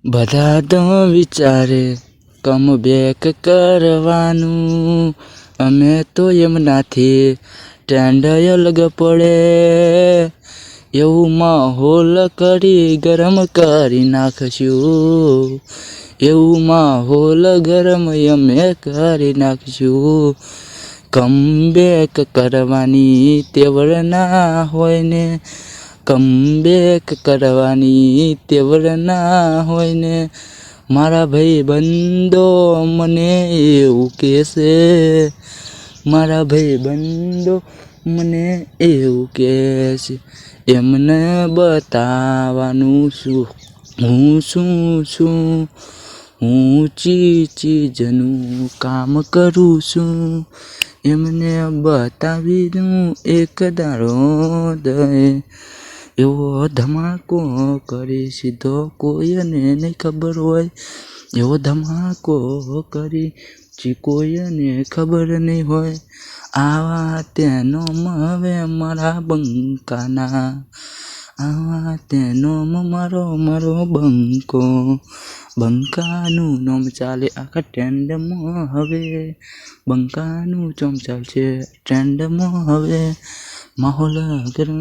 બધા તો વિચારે કમબેક કરવાનું, અમે તો એમનાથી ટ્રેન્ડ અલગ પડે. એવું માહોલ કરી ગરમ કરી નાખશું, એવું માહોલ ગરમ અમે કરી નાખશું. કમબેક કરવાની તેવડ ના હોય ને, કમબેક કરવાની તેવડ ના હોય ને. મારા ભાઈ બંધો મને એવું કહેશે, મારા ભાઈ બંધો મને એવું કહેશે. એમને બતાવવાનું શું હું શું છું, હું ચીજનું કામ કરું છું. એમને બતાવી દઉં એક દાડો દે, એવો ધમાકો કરી સીધો કોઈને નહીં ખબર હોય. એવો ધમાકો કરી જે કોઈને ખબર નહીં હોય. આવા તેનો હવે મારા બંકાના, આવા તેનો મારો બંકો. બંકાનું નામ ચાલે આખા ટ્રેન્ડમાં હવે, બંકાનું નામ ચાલશે ટ્રેન્ડમાં હવે. માહોલ ગરમ